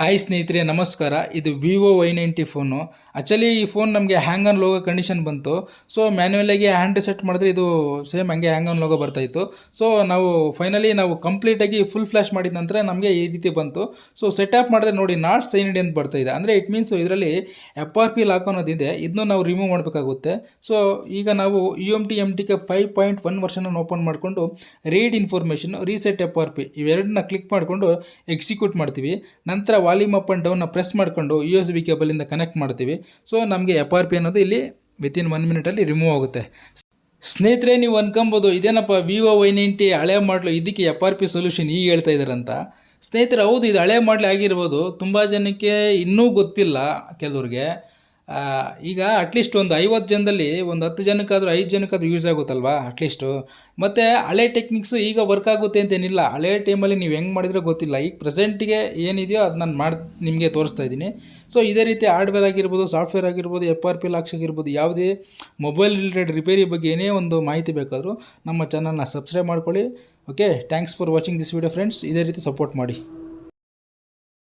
Hi ಸ್ನೇಹಿತರೆ, ನಮಸ್ಕಾರ. ಇದು ವಿವೋ Y90 ಫೋನು. ಆ್ಯಕ್ಚುಲಿ ಈ ಫೋನ್ ನಮಗೆ ಹ್ಯಾಂಗ್ ಆನ್ ಲೋಗೋ ಕಂಡೀಷನ್ ಬಂತು. ಸೊ ಮ್ಯಾನ್ಯುವಲಾಗಿ ಹ್ಯಾಂಡ್ ರಿಸೆಟ್ ಮಾಡಿದ್ರೆ ಇದು ಸೇಮ್ ಹಂಗೆ ಹ್ಯಾಂಗ್ ಆನ್ ಲೋಗೋ ಬರ್ತಾಯಿತ್ತು. ಸೊ ಫೈನಲಿ ನಾವು ಕಂಪ್ಲೀಟಾಗಿ ಫುಲ್ ಫ್ಲ್ಯಾಶ್ ಮಾಡಿದ ನಂತರ ನಮಗೆ ಈ ರೀತಿ ಬಂತು. ಸೊ ಸೆಟಪ್ ಮಾಡಿದ್ರೆ ನೋಡಿ, ನಾಟ್ ಸೈನ್ಡ್ ಅಂತ ಬರ್ತಾಯಿದೆ. ಅಂದರೆ ಇಟ್ ಮೀನ್ಸ್ ಇದರಲ್ಲಿ FRP ಲಾಕ್ ಅನ್ನೋದಿದೆ, ಇದನ್ನು ನಾವು ರಿಮೂವ್ ಮಾಡಬೇಕಾಗುತ್ತೆ. ಸೊ ಈಗ ನಾವು UMTMTK 5.1 ವರ್ಷನ್ ಓಪನ್ ಮಾಡಿಕೊಂಡು ರೀಡ್ ಇನ್ಫಾರ್ಮೇಷನ್, ರೀಸೆಟ್ FRP ಇವೆರಡನ್ನ ಕ್ಲಿಕ್ ಮಾಡಿಕೊಂಡು ಎಕ್ಸಿಕ್ಯೂಟ್ ಮಾಡ್ತೀವಿ. ನಂತರ ವಾಲ್ಯೂಮ್ ಅಪ್ ಆ್ಯಂಡ್ ಡೌನ್ನ ಪ್ರೆಸ್ ಮಾಡಿಕೊಂಡು USB ಕೇಬಲಿಂದ ಕನೆಕ್ಟ್ ಮಾಡ್ತೀವಿ. ಸೊ ನಮಗೆ FRP ಅನ್ನೋದು ಇಲ್ಲಿ ವಿತಿನ್ 1 ಮಿನಿಟಲ್ಲಿ ರಿಮೂವ್ ಆಗುತ್ತೆ. ಸ್ನೇಹಿತರೆ, ನೀವು ಅನ್ಕೊಬೋದು ಇದೇನಪ್ಪ ವಿವೋ Y90 ಹಳೆ ಮಾಡಲು, ಇದಕ್ಕೆ FRP ಸೊಲ್ಯೂಷನ್ ಈಗ ಹೇಳ್ತಾ ಇದ್ದಾರಂತ. ಸ್ನೇಹಿತರೆ, ಹೌದು, ಇದು ಹಳೆ ಮಾಡಲೇ ಆಗಿರ್ಬೋದು. ತುಂಬ ಜನಕ್ಕೆ ಇನ್ನೂ ಗೊತ್ತಿಲ್ಲ ಕೆಲವ್ರಿಗೆ. ಈಗ ಅಟ್ಲೀಸ್ಟ್ ಒಂದು 50 ಜನದಲ್ಲಿ ಒಂದು 10 ಜನಕ್ಕಾದರೂ 5 ಜನಕ್ಕಾದರೂ ಯೂಸ್ ಆಗುತ್ತಲ್ವಾ ಅಟ್ಲೀಸ್ಟು. ಮತ್ತು ಹಳೆ ಟೆಕ್ನಿಕ್ಸು ಈಗ ವರ್ಕ್ ಆಗುತ್ತೆ ಅಂತೇನಿಲ್ಲ. ಹಳೆ ಟೈಮಲ್ಲಿ ನೀವು ಹೆಂಗೆ ಮಾಡಿದ್ರೆ ಗೊತ್ತಿಲ್ಲ. ಈಗ ಪ್ರೆಸೆಂಟಿಗೆ ಏನಿದೆಯೋ ಅದು ನಾನು ನಿಮಗೆ ತೋರಿಸ್ತಾ ಇದ್ದೀನಿ. ಸೊ ಇದೇ ರೀತಿ ಹಾರ್ಡ್ವೇರ್ ಆಗಿರ್ಬೋದು, ಸಾಫ್ಟ್ವೇರ್ ಆಗಿರ್ಬೋದು, FRP ಲಾಕ್ಸ್ ಆಗಿರ್ಬೋದು, ಯಾವುದೇ ಮೊಬೈಲ್ ರಿಲೇಟೆಡ್ ರಿಪೇರಿ ಬಗ್ಗೆ ಏನೇ ಒಂದು ಮಾಹಿತಿ ಬೇಕಾದರೂ ನಮ್ಮ ಚಾನಲ್ನ ಸಬ್ಸ್ಕ್ರೈಬ್ ಮಾಡ್ಕೊಳ್ಳಿ. Okay, thanks for watching this video friends. ಇದೇ ರೀತಿ ಸಪೋರ್ಟ್ ಮಾಡಿ.